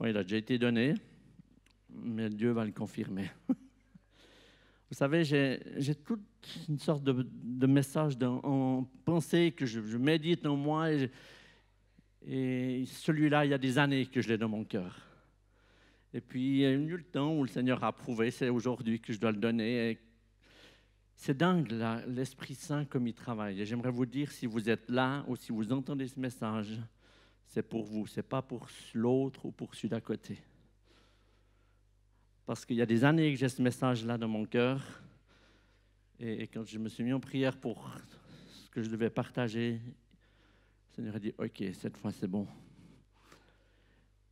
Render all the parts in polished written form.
Oui, il a déjà été donné, mais Dieu va le confirmer. Vous savez, j'ai toute une sorte de message en pensée que je médite en moi. Et celui-là, il y a des années que je l'ai dans mon cœur. Et puis, il y a eu le temps où le Seigneur a approuvé, c'est aujourd'hui que je dois le donner. Et c'est dingue, là, l'Esprit Saint, comme il travaille. Et j'aimerais vous dire, si vous êtes là ou si vous entendez ce message, c'est pour vous, ce n'est pas pour l'autre ou pour celui d'à côté. Parce qu'il y a des années que j'ai ce message-là dans mon cœur. Et quand je me suis mis en prière pour ce que je devais partager, le Seigneur a dit, OK, cette fois c'est bon.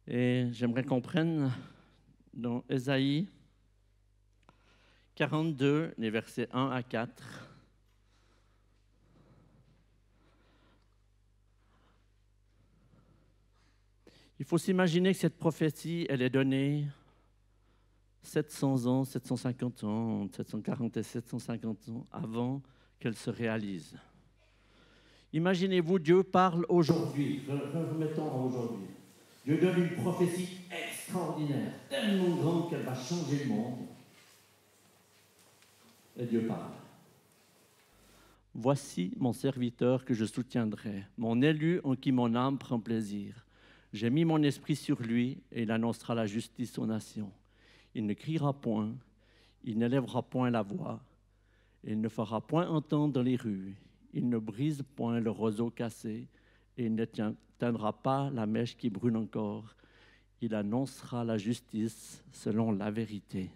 Et j'aimerais qu'on prenne dans Ésaïe 42, les versets 1 à 4. Il faut s'imaginer que cette prophétie, elle est donnée 700 ans, 750 ans, 740 et 750 ans avant qu'elle se réalise. Imaginez-vous, Dieu parle aujourd'hui, remettons à aujourd'hui. Dieu donne une prophétie extraordinaire, tellement grande qu'elle va changer le monde. Et Dieu parle. Voici mon serviteur que je soutiendrai, mon élu en qui mon âme prend plaisir. J'ai mis mon esprit sur lui et il annoncera la justice aux nations. Il ne criera point, il n'élèvera point la voix, il ne fera point entendre dans les rues, il ne brise point le roseau cassé et il n'éteindra pas la mèche qui brûle encore. Il annoncera la justice selon la vérité.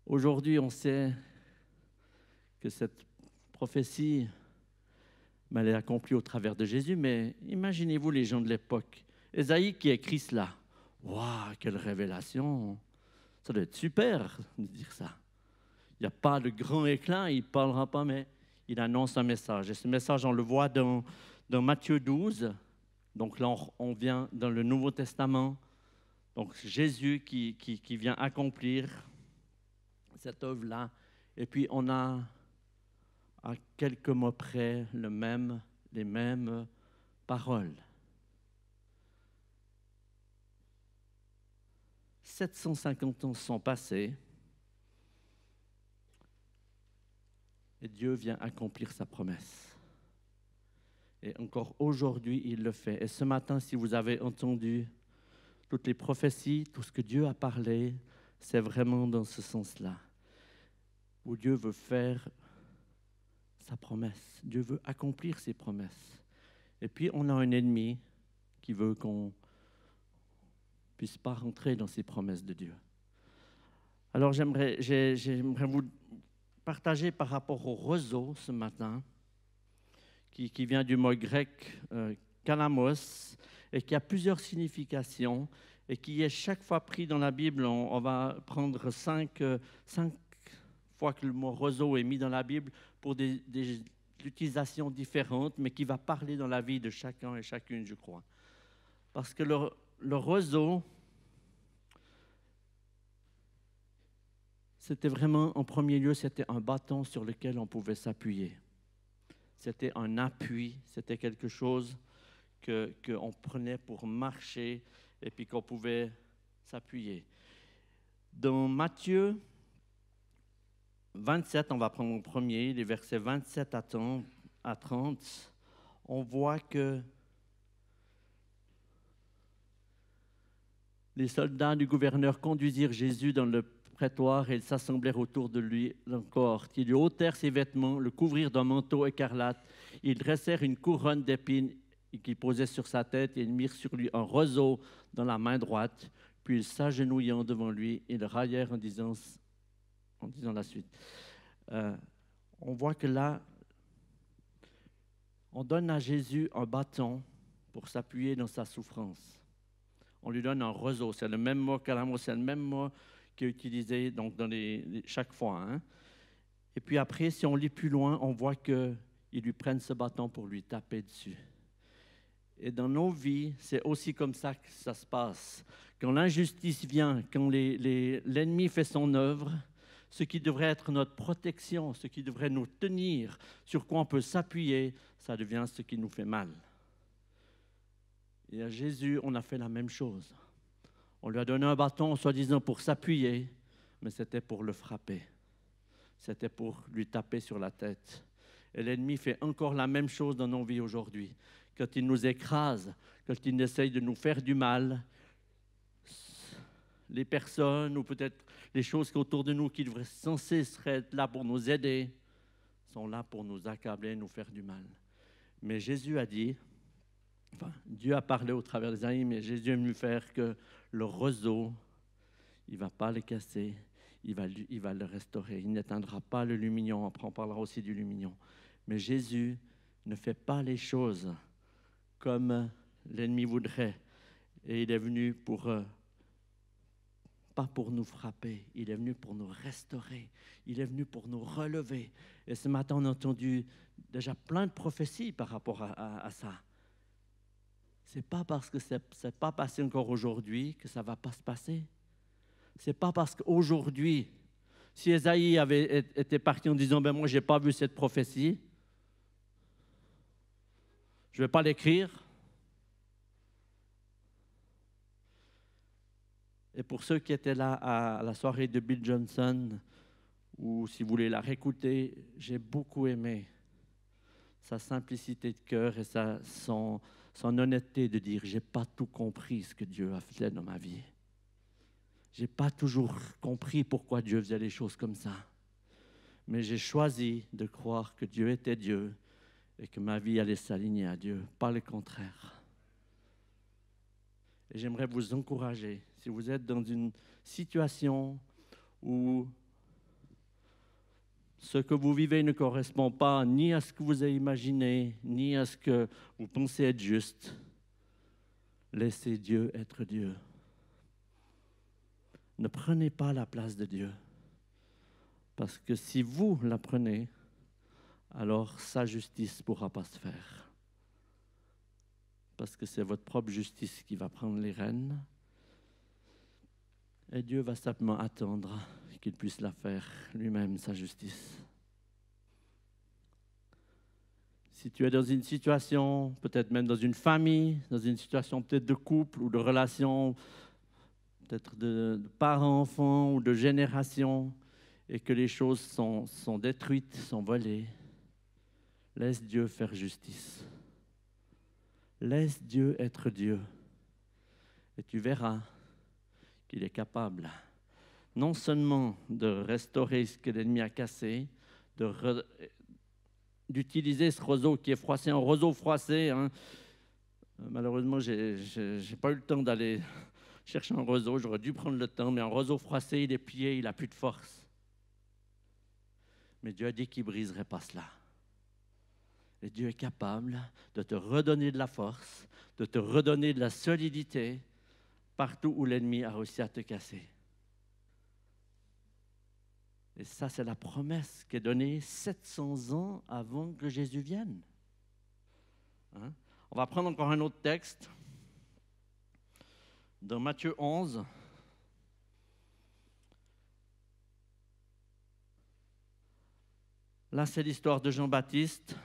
Aujourd'hui, on sait que cette prophétie, elle est accomplie au travers de Jésus, mais imaginez-vous les gens de l'époque. Ésaïe qui écrit cela. Waouh, quelle révélation! Ça doit être super de dire ça. Il n'y a pas de grand éclat, il ne parlera pas, mais il annonce un message. Et ce message, on le voit dans Matthieu 12. Donc là, on vient dans le Nouveau Testament. Donc Jésus qui vient accomplir cette œuvre-là. Et puis on a, à quelques mots près, les mêmes paroles. 750 ans sont passés et Dieu vient accomplir sa promesse. Et encore aujourd'hui, il le fait. Et ce matin, si vous avez entendu toutes les prophéties, tout ce que Dieu a parlé, c'est vraiment dans ce sens-là, où Dieu veut faire sa promesse. Dieu veut accomplir ses promesses. Et puis, on a un ennemi qui veut qu'on ne puisse pas rentrer dans ces promesses de Dieu. Alors, j'aimerais vous partager par rapport au roseau ce matin, qui vient du mot grec kalamos, et qui a plusieurs significations, et qui est chaque fois pris dans la Bible. On va prendre cinq fois que le mot roseau est mis dans la Bible pour des utilisations différentes, mais qui va parler dans la vie de chacun et chacune, je crois. Parce que le roseau, c'était vraiment, en premier lieu, c'était un bâton sur lequel on pouvait s'appuyer. C'était un appui, c'était quelque chose qu'on prenait pour marcher et puis qu'on pouvait s'appuyer. Dans Matthieu 27, on va prendre le premier, les versets 27 à 30, on voit que les soldats du gouverneur conduisirent Jésus dans le prétoire et ils s'assemblèrent autour de lui encore. Ils lui ôtèrent ses vêtements, le couvrirent d'un manteau écarlate. Ils dressèrent une couronne d'épines qu'ils posaient sur sa tête et ils mirent sur lui un roseau dans la main droite. Puis, s'agenouillant devant lui, ils raillèrent en disant la suite. On voit que là, on donne à Jésus un bâton pour s'appuyer dans sa souffrance. On lui donne un roseau. C'est le même mot kalamos, c'est le même mot qui est utilisé donc, chaque fois. Hein. Et puis après, si on lit plus loin, on voit qu'ils lui prennent ce bâton pour lui taper dessus. Et dans nos vies, c'est aussi comme ça que ça se passe. Quand l'injustice vient, quand l'ennemi fait son œuvre, ce qui devrait être notre protection, ce qui devrait nous tenir, sur quoi on peut s'appuyer, ça devient ce qui nous fait mal. Et à Jésus, on a fait la même chose. On lui a donné un bâton, soi-disant pour s'appuyer, mais c'était pour le frapper. C'était pour lui taper sur la tête. Et l'ennemi fait encore la même chose dans nos vies aujourd'hui. Quand il nous écrase, quand il essaye de nous faire du mal, les personnes ou peut-être les choses autour de nous qui devraient censées être là pour nous aider, sont là pour nous accabler, nous faire du mal. Mais Jésus a dit, Dieu a parlé au travers des années, mais Jésus est venu faire que le roseau, il ne va pas le casser, il va le restaurer. Il n'éteindra pas le lumignon. Après, on parlera aussi du lumignon. Mais Jésus ne fait pas les choses comme l'ennemi voudrait. Et il est venu pas pour nous frapper, il est venu pour nous restaurer. Il est venu pour nous relever. Et ce matin, on a entendu déjà plein de prophéties par rapport à ça. Ce n'est pas parce que ce n'est pas passé encore aujourd'hui que ça ne va pas se passer. Ce n'est pas parce qu'aujourd'hui, si Ésaïe avait été parti en disant « moi, je n'ai pas vu cette prophétie, je ne vais pas l'écrire ». Et pour ceux qui étaient là à la soirée de Bill Johnson, ou si vous voulez la réécouter, j'ai beaucoup aimé sa simplicité de cœur et son honnêteté de dire « je n'ai pas tout compris ce que Dieu a fait dans ma vie. Je n'ai pas toujours compris pourquoi Dieu faisait les choses comme ça. Mais j'ai choisi de croire que Dieu était Dieu et que ma vie allait s'aligner à Dieu, pas le contraire. » Et j'aimerais vous encourager, si vous êtes dans une situation où ce que vous vivez ne correspond pas ni à ce que vous avez imaginé, ni à ce que vous pensez être juste, laissez Dieu être Dieu. Ne prenez pas la place de Dieu. Parce que si vous la prenez, alors sa justice ne pourra pas se faire. Parce que c'est votre propre justice qui va prendre les rênes. Et Dieu va simplement attendre qu'il puisse la faire lui-même, sa justice. Si tu es dans une situation, peut-être même dans une famille, dans une situation peut-être de couple ou de relation, peut-être de parents-enfants ou de génération, et que les choses sont détruites, sont volées, laisse Dieu faire justice. Laisse Dieu être Dieu. Et tu verras qu'il est capable non seulement de restaurer ce que l'ennemi a cassé, d'utiliser ce roseau qui est froissé, un roseau froissé. Hein. Malheureusement, je n'ai pas eu le temps d'aller chercher un roseau. J'aurais dû prendre le temps, mais un roseau froissé, il est plié, il n'a plus de force. Mais Dieu a dit qu'il ne briserait pas cela. Et Dieu est capable de te redonner de la force, de te redonner de la solidité partout où l'ennemi a réussi à te casser. Et ça, c'est la promesse qui est donnée 700 ans avant que Jésus vienne. Hein? On va prendre encore un autre texte. Dans Matthieu 11. Là, c'est l'histoire de Jean-Baptiste.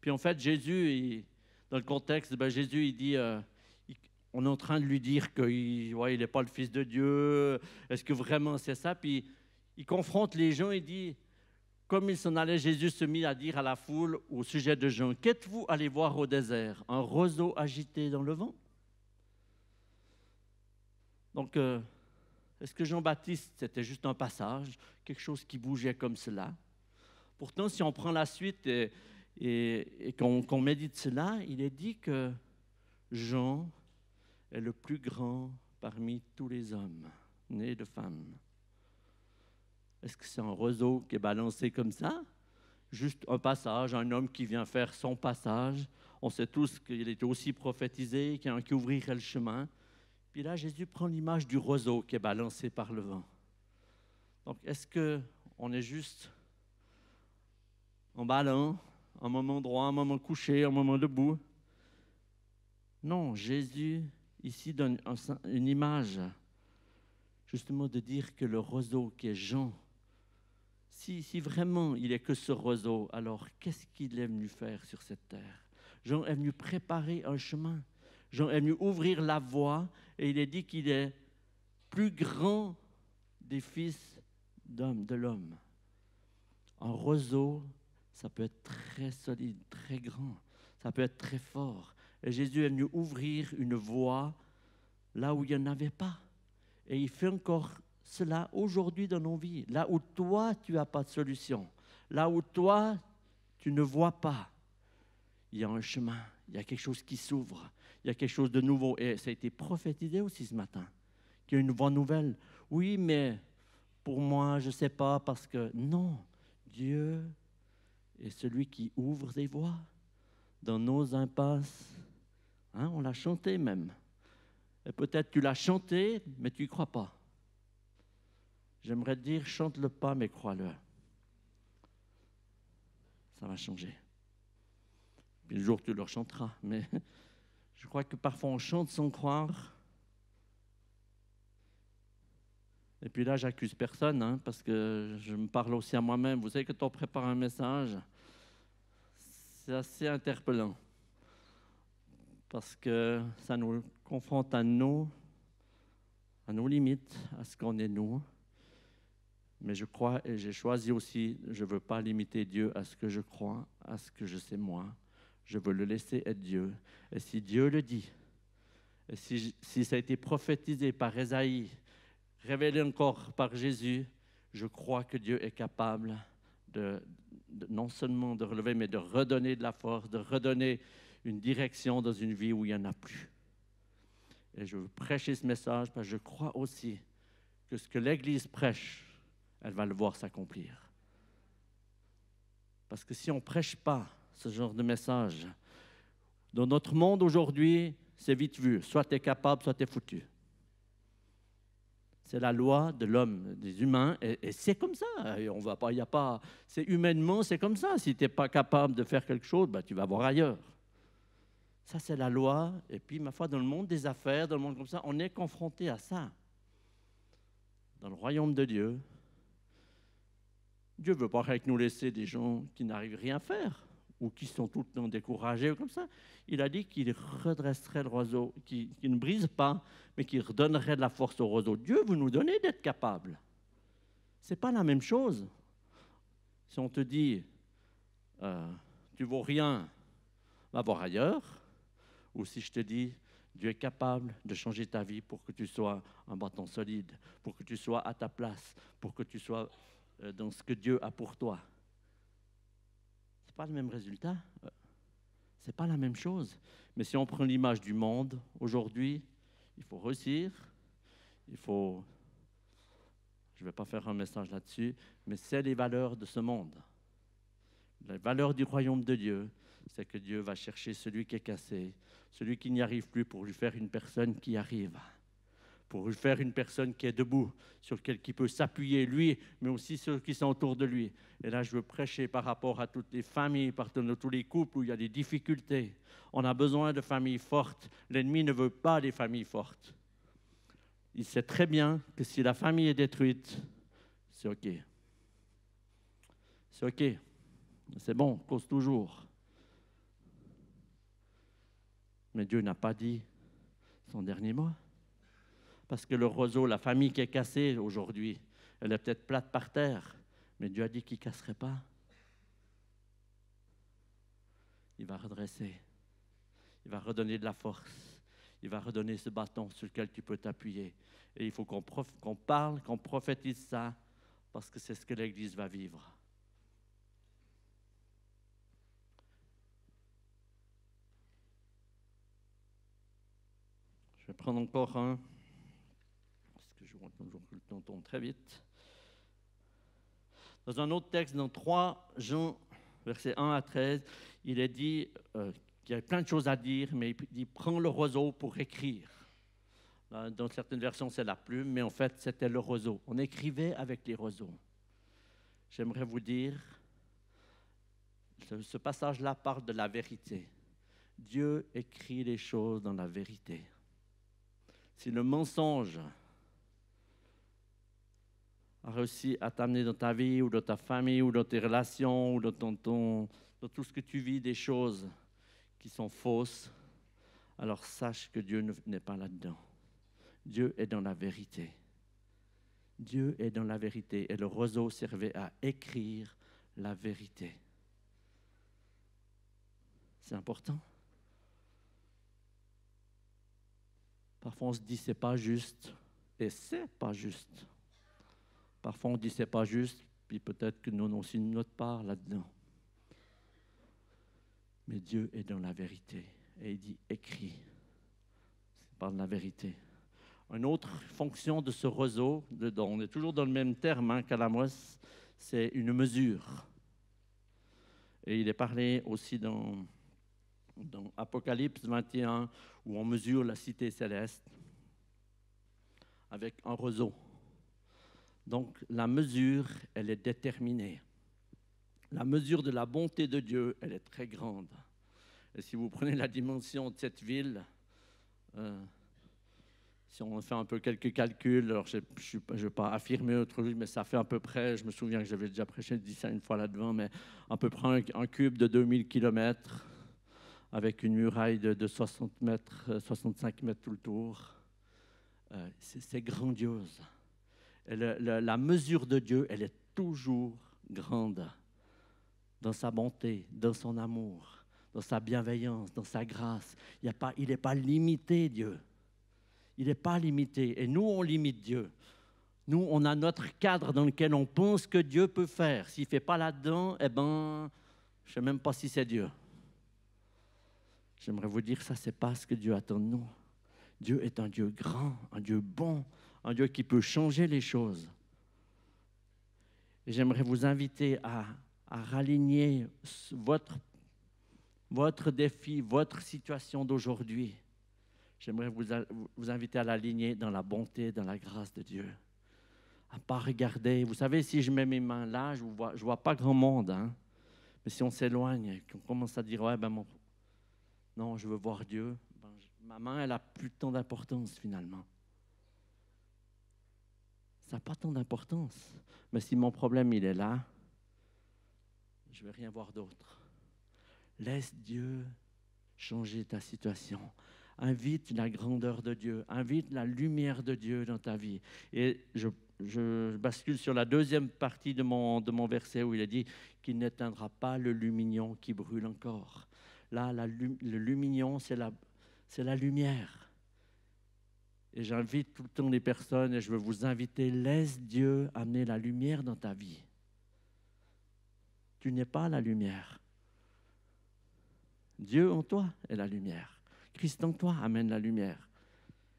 Puis en fait, Jésus, dans le contexte, Jésus, il dit, on est en train de lui dire qu'il n'est pas le Fils de Dieu. Est-ce que vraiment c'est ça? Puis il confronte les gens et dit, comme il s'en allait, Jésus se mit à dire à la foule au sujet de Jean, « Qu'êtes-vous allé voir au désert? Un roseau agité dans le vent ?» Donc, est-ce que Jean-Baptiste, c'était juste un passage, quelque chose qui bougeait comme cela? Pourtant, si on prend la suite et qu'on médite cela, il est dit que Jean est le plus grand parmi tous les hommes nés de femmes. Est-ce que c'est un roseau qui est balancé comme ça? Juste un passage, un homme qui vient faire son passage. On sait tous qu'il était aussi prophétisé, qu'il y a un qui ouvrirait le chemin. Puis là, Jésus prend l'image du roseau qui est balancé par le vent. Donc, est-ce qu'on est juste en ballon, un moment droit, un moment couché, un moment debout? Non, Jésus, ici, donne une image, justement, de dire que le roseau qui est Jean, si vraiment il n'est que ce roseau, alors qu'est-ce qu'il est venu faire sur cette terre? Jean est venu préparer un chemin. Jean est venu ouvrir la voie et il est dit qu'il est plus grand des fils d'hommes, de l'homme. Un roseau, ça peut être très solide, très grand. Ça peut être très fort. Et Jésus est venu ouvrir une voie là où il n'y en avait pas. Et il fait encore cela aujourd'hui dans nos vies. Là où toi, tu n'as pas de solution. Là où toi, tu ne vois pas. Il y a un chemin. Il y a quelque chose qui s'ouvre. Il y a quelque chose de nouveau. Et ça a été prophétisé aussi ce matin. Qu'il y a une bonne nouvelle. Oui, mais pour moi, je ne sais pas parce que... Non, Dieu est celui qui ouvre des voies dans nos impasses. Hein, on l'a chanté même. Et peut-être tu l'as chanté, mais tu n'y crois pas. J'aimerais te dire, chante-le pas, mais crois-le. Ça va changer. Puis le jour tu le chanteras. Mais je crois que parfois on chante sans croire. Et puis là, j'accuse personne, hein, parce que je me parle aussi à moi-même. Vous savez, quand on prépare un message, c'est assez interpellant. Parce que ça nous confronte à nos limites, à ce qu'on est nous. Mais je crois et j'ai choisi aussi, je ne veux pas limiter Dieu à ce que je crois, à ce que je sais moi. Je veux le laisser être Dieu. Et si Dieu le dit, et si ça a été prophétisé par Ésaïe, révélé encore par Jésus, je crois que Dieu est capable de non seulement de relever, mais de redonner de la force, de redonner une direction dans une vie où il n'y en a plus. Et je veux prêcher ce message parce que je crois aussi que ce que l'Église prêche, elle va le voir s'accomplir. Parce que si on ne prêche pas ce genre de message, dans notre monde aujourd'hui, c'est vite vu. Soit tu es capable, soit tu es foutu. C'est la loi de l'homme, des humains, et c'est comme ça. Et on va pas, y a pas, c'est humainement, c'est comme ça. Si tu n'es pas capable de faire quelque chose, ben, tu vas voir ailleurs. Ça, c'est la loi. Et puis, ma foi, dans le monde des affaires, dans le monde comme ça, on est confronté à ça. Dans le royaume de Dieu, Dieu ne veut pas nous laisser des gens qui n'arrivent rien à faire ou qui sont tout le temps découragés ou comme ça. Il a dit qu'il redresserait le roseau, qu'il ne brise pas, mais qu'il redonnerait de la force au roseau. Dieu vous nous donnez d'être capable. Ce n'est pas la même chose. Si on te dit, tu ne vaux rien, va voir ailleurs. Ou si je te dis, Dieu est capable de changer ta vie pour que tu sois un bâton solide, pour que tu sois à ta place, pour que tu sois dans ce que Dieu a pour toi. Ce n'est pas le même résultat. Ce n'est pas la même chose. Mais si on prend l'image du monde, aujourd'hui, il faut réussir, il faut... Je ne vais pas faire un message là-dessus, mais c'est les valeurs de ce monde. Les valeurs du royaume de Dieu, c'est que Dieu va chercher celui qui est cassé, celui qui n'y arrive plus pour lui faire une personne qui arrive, pour lui faire une personne qui est debout, sur laquelle il peut s'appuyer lui, mais aussi ceux qui sont autour de lui. Et là, je veux prêcher par rapport à toutes les familles, par tous les couples où il y a des difficultés. On a besoin de familles fortes. L'ennemi ne veut pas des familles fortes. Il sait très bien que si la famille est détruite, c'est OK. C'est OK. C'est bon, cause toujours. Mais Dieu n'a pas dit son dernier mot. Parce que le roseau, la famille qui est cassée aujourd'hui, elle est peut-être plate par terre, mais Dieu a dit qu'il ne casserait pas. Il va redresser. Il va redonner de la force. Il va redonner ce bâton sur lequel tu peux t'appuyer. Et il faut qu'on parle, qu'on prophétise ça, parce que c'est ce que l'Église va vivre. Je vais prendre encore un, parce que je vois toujours que le temps tourne très vite. Dans un autre texte, dans 3 Jean, versets 1 à 13, il est dit qu'il y a plein de choses à dire, mais il dit « Prends le roseau pour écrire ». Dans certaines versions, c'est la plume, mais en fait, c'était le roseau. On écrivait avec les roseaux. J'aimerais vous dire, ce passage-là parle de la vérité. Dieu écrit les choses dans la vérité. Si le mensonge a réussi à t'amener dans ta vie ou dans ta famille ou dans tes relations ou dans tout ce que tu vis, des choses qui sont fausses, alors sache que Dieu n'est pas là-dedans. Dieu est dans la vérité. Dieu est dans la vérité et le roseau servait à écrire la vérité. C'est important. Parfois on se dit c'est pas juste et c'est pas juste. Parfois on dit c'est pas juste, puis peut-être que nous avons aussi notre part là-dedans. Mais Dieu est dans la vérité et il dit écris. C'est par la vérité. Une autre fonction de ce roseau, on est toujours dans le même terme qu'Alamos, c'est une mesure. Et il est parlé aussi dans Apocalypse 21, où on mesure la cité céleste avec un roseau. Donc la mesure, elle est déterminée. La mesure de la bonté de Dieu, elle est très grande. Et si vous prenez la dimension de cette ville, si on fait un peu quelques calculs, alors je ne vais pas affirmer autre chose, mais ça fait à peu près, je me souviens que j'avais déjà prêché, je dis ça une fois là-devant, mais à peu près un cube de 2000 km avec une muraille de 60 mètres, 65 mètres tout le tour. C'est grandiose. Et la mesure de Dieu, elle est toujours grande dans sa bonté, dans son amour, dans sa bienveillance, dans sa grâce. Il n'est pas limité, Dieu. Il n'est pas limité. Et nous, on limite Dieu. Nous, on a notre cadre dans lequel on pense que Dieu peut faire. S'il ne fait pas là-dedans, je ne sais même pas si c'est Dieu. J'aimerais vous dire, ça, ce n'est pas ce que Dieu attend de nous. Dieu est un Dieu grand, un Dieu bon, un Dieu qui peut changer les choses. Et j'aimerais vous inviter à raligner votre défi, votre situation d'aujourd'hui. J'aimerais vous inviter à l'aligner dans la bonté, dans la grâce de Dieu. À ne pas regarder. Vous savez, si je mets mes mains là, je ne vois pas grand monde. Mais si on s'éloigne, qu'on commence à dire, non, je veux voir Dieu, ma main, elle n'a plus tant d'importance finalement. Ça n'a pas tant d'importance. Mais si mon problème, il est là, je ne vais rien voir d'autre. Laisse Dieu changer ta situation. Invite la grandeur de Dieu, invite la lumière de Dieu dans ta vie. Et je bascule sur la deuxième partie de mon verset où il est dit qu'il n'éteindra pas le lumignon qui brûle encore. Là, le lumignon, c'est la lumière. Et j'invite tout le temps les personnes, et je veux vous inviter, laisse Dieu amener la lumière dans ta vie. Tu n'es pas la lumière. Dieu en toi est la lumière. Christ en toi amène la lumière.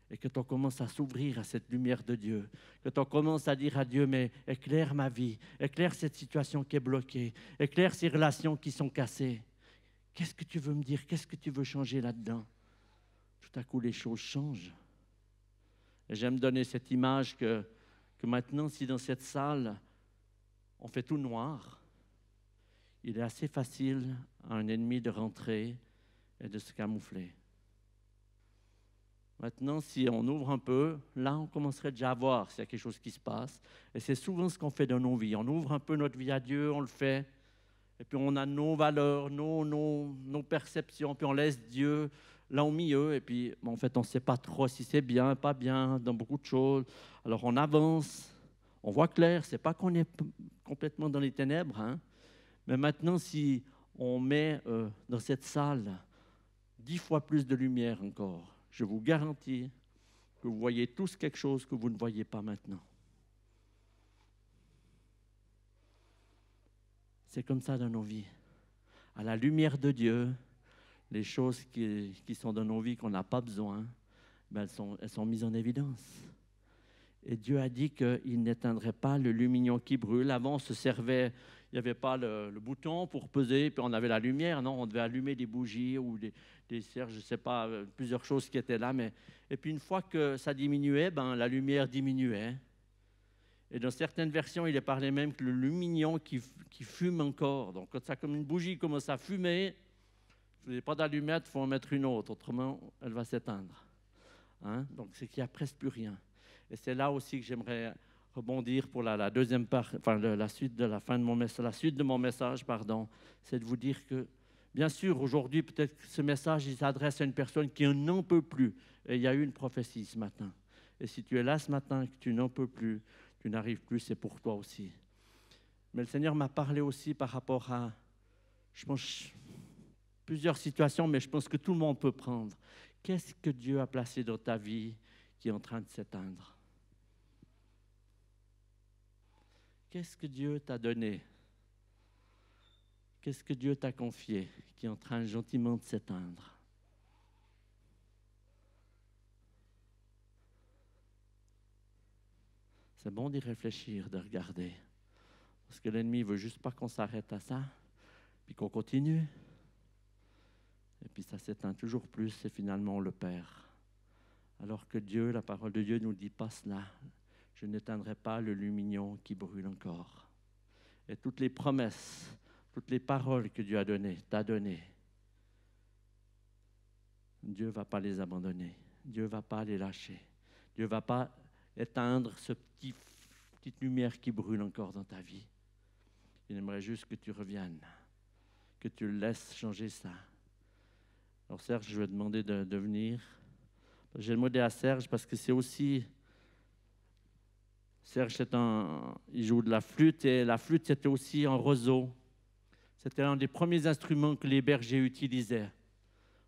Et que tu commences à s'ouvrir à cette lumière de Dieu. Que tu commences à dire à Dieu, mais éclaire ma vie, éclaire cette situation qui est bloquée, éclaire ces relations qui sont cassées. Qu'est-ce que tu veux me dire? Qu'est-ce que tu veux changer là-dedans? Tout à coup, les choses changent. Et j'aime donner cette image que maintenant, si dans cette salle, on fait tout noir, il est assez facile à un ennemi de rentrer et de se camoufler. Maintenant, si on ouvre un peu, là, on commencerait déjà à voir s'il y a quelque chose qui se passe. Et c'est souvent ce qu'on fait dans nos vies. On ouvre un peu notre vie à Dieu, on le fait. Et puis on a nos valeurs, nos perceptions, puis on laisse Dieu là au milieu. Et puis, en fait, on ne sait pas trop si c'est bien, pas bien, dans beaucoup de choses. Alors on avance, on voit clair. Ce n'est pas qu'on est complètement dans les ténèbres. Mais maintenant, si on met dans cette salle 10 fois plus de lumière encore, je vous garantis que vous voyez tous quelque chose que vous ne voyez pas maintenant. C'est comme ça dans nos vies. À la lumière de Dieu, les choses qui sont dans nos vies qu'on n'a pas besoin, elles sont mises en évidence. Et Dieu a dit qu'il n'éteindrait pas le lumignon qui brûle. Avant, on se servait, il n'y avait pas le bouton pour peser, puis on avait la lumière. Non, on devait allumer des bougies ou des cierges, je ne sais pas, plusieurs choses qui étaient là. Et puis une fois que ça diminuait, la lumière diminuait. Et dans certaines versions, il est parlé même que le lumignon qui fume encore. Donc quand ça, comme une bougie commence à fumer, si vous n'avez pas d'allumette, il faut en mettre une autre, autrement elle va s'éteindre. Donc c'est qu'il n'y a presque plus rien. Et c'est là aussi que j'aimerais rebondir pour la deuxième part, enfin la suite de la fin de mon message, la suite de mon message, c'est de vous dire que Bien sûr, aujourd'hui, peut-être que ce message il s'adresse à une personne qui n'en peut plus. Et il y a eu une prophétie ce matin. Et si tu es là ce matin et que tu n'en peux plus, tu n'arrives plus, c'est pour toi aussi. Mais le Seigneur m'a parlé aussi par rapport à, je pense, plusieurs situations, mais je pense que tout le monde peut prendre. Qu'est-ce que Dieu a placé dans ta vie qui est en train de s'éteindre? Qu'est-ce que Dieu t'a donné? Qu'est-ce que Dieu t'a confié qui est en train gentiment de s'éteindre? C'est bon d'y réfléchir, de regarder. Parce que l'ennemi ne veut juste pas qu'on s'arrête à ça, puis qu'on continue. Et puis ça s'éteint toujours plus et finalement on le perd. Alors que Dieu, la parole de Dieu ne nous dit pas cela. Je n'éteindrai pas le lumignon qui brûle encore. Et toutes les promesses, toutes les paroles que Dieu a données, t'a données, Dieu ne va pas les abandonner. Dieu ne va pas les lâcher. Dieu ne va pas éteindre ce petite lumière qui brûle encore dans ta vie. Il aimerait juste que tu reviennes, que tu le laisses changer ça. Alors Serge, je vais te demander de venir. J'ai demandé à Serge parce que c'est aussi... Serge, il joue de la flûte et la flûte, c'était aussi un roseau. C'était un des premiers instruments que les bergers utilisaient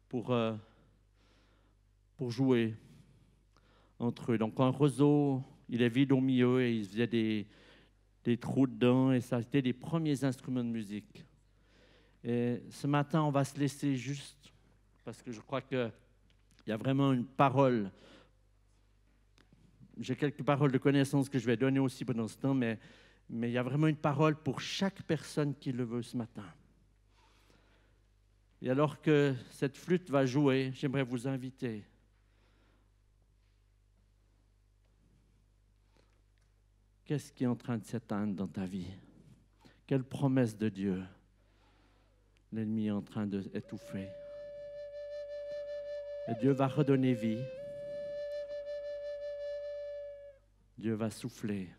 pour jouer entre eux. Donc un roseau, il est vide au milieu et ils faisaient des trous dedans et ça c'était les premiers instruments de musique. Et ce matin, on va se laisser juste, parce que je crois qu'il y a vraiment une parole. J'ai quelques paroles de connaissance que je vais donner aussi pendant ce temps, mais il y a vraiment une parole pour chaque personne qui le veut ce matin. Et alors que cette flûte va jouer, j'aimerais vous inviter qu'est-ce qui est en train de s'éteindre dans ta vie? Quelle promesse de Dieu l'ennemi est en train d'étouffer? Et Dieu va redonner vie. Dieu va souffler.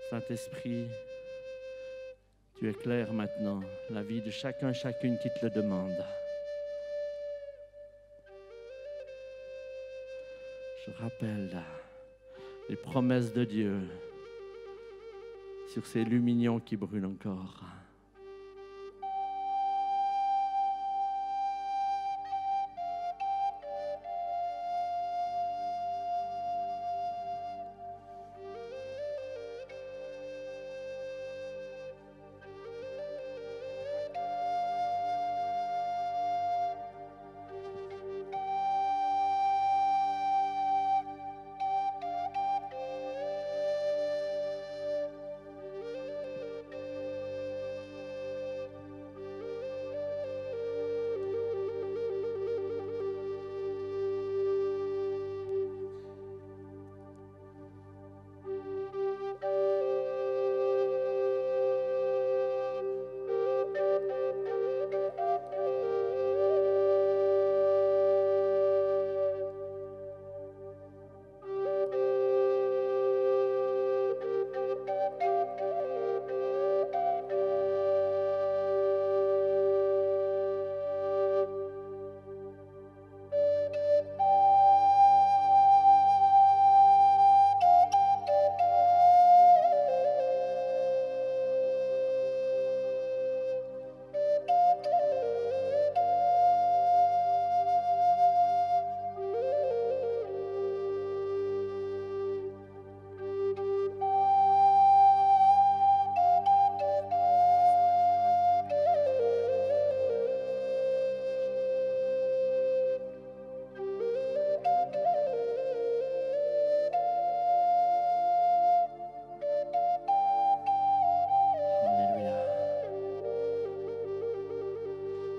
Saint-Esprit, tu éclaires maintenant la vie de chacun, chacune qui te le demande. Je rappelle les promesses de Dieu sur ces lumignons qui brûlent encore.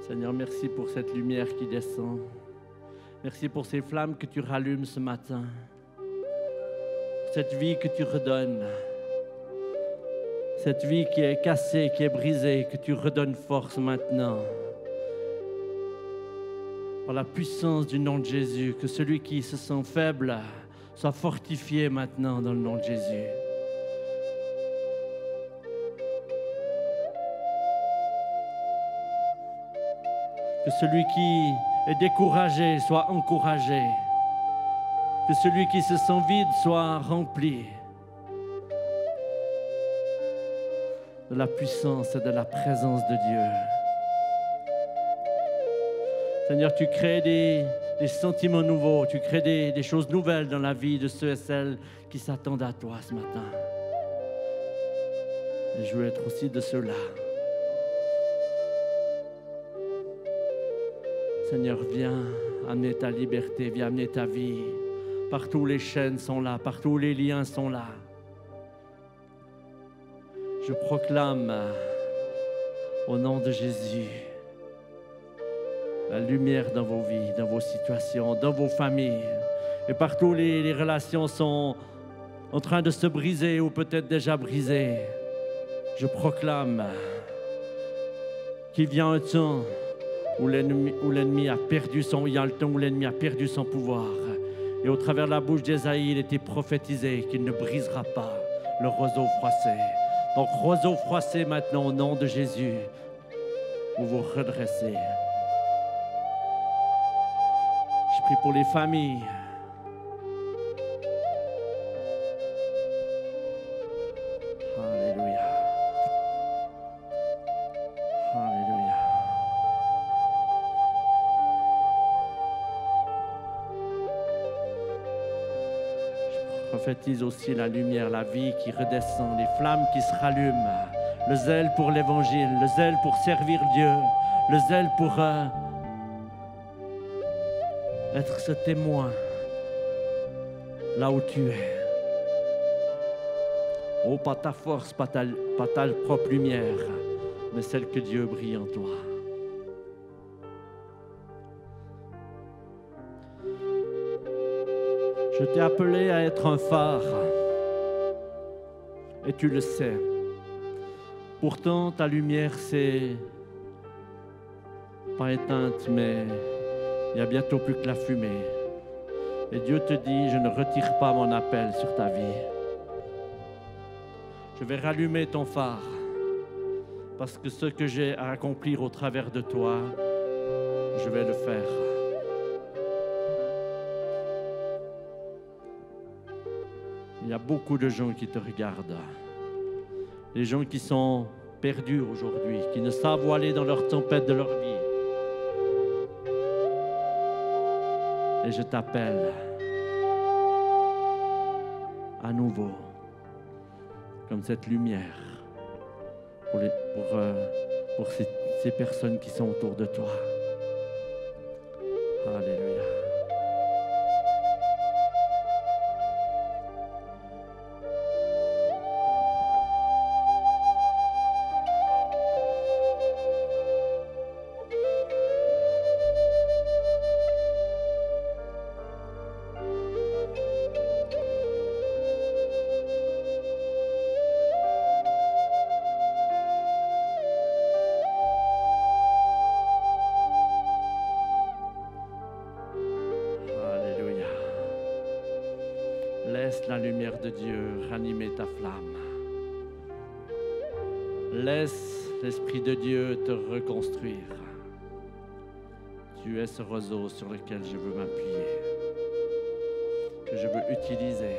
Seigneur, merci pour cette lumière qui descend. Merci pour ces flammes que tu rallumes ce matin. Cette vie que tu redonnes. Cette vie qui est cassée, qui est brisée, que tu redonnes force maintenant. Par la puissance du nom de Jésus, que celui qui se sent faible soit fortifié maintenant dans le nom de Jésus. Que celui qui est découragé soit encouragé. Que celui qui se sent vide soit rempli de la puissance et de la présence de Dieu. Seigneur, tu crées des sentiments nouveaux, tu crées des choses nouvelles dans la vie de ceux et celles qui s'attendent à toi ce matin. Et je veux être aussi de ceux-là. Seigneur, viens amener ta liberté, viens amener ta vie. Partout les chaînes sont là, partout les liens sont là. Je proclame au nom de Jésus la lumière dans vos vies, dans vos situations, dans vos familles. Et partout les relations sont en train de se briser ou peut-être déjà brisées. Je proclame qu'il vient un temps où l'ennemi a perdu son, il y a le temps où l'ennemi a perdu son pouvoir. Et au travers de la bouche d'Ésaïe, il était prophétisé qu'il ne brisera pas le roseau froissé. Donc roseau froissé maintenant au nom de Jésus, vous vous redressez. Je prie pour les familles. Alléluia. Alléluia. Je prophétise aussi la lumière, la vie qui redescend, les flammes qui se rallument, le zèle pour l'évangile, le zèle pour servir Dieu, le zèle pour être ce témoin là où tu es. Oh, pas ta force, pas ta propre lumière, mais celle que Dieu brille en toi. Je t'ai appelé à être un phare, et tu le sais. Pourtant, ta lumière s'est pas éteinte, mais il n'y a bientôt plus que la fumée. Et Dieu te dit, je ne retire pas mon appel sur ta vie. Je vais rallumer ton phare, parce que ce que j'ai à accomplir au travers de toi, je vais le faire. Il y a beaucoup de gens qui te regardent. Les gens qui sont perdus aujourd'hui, qui ne savent où aller dans leur tempête de leur vie. Et je t'appelle à nouveau, comme cette lumière, pour ces personnes qui sont autour de toi. Alléluia. Laisse la lumière de Dieu ranimer ta flamme. Laisse l'Esprit de Dieu te reconstruire. Tu es ce roseau sur lequel je veux m'appuyer, que je veux utiliser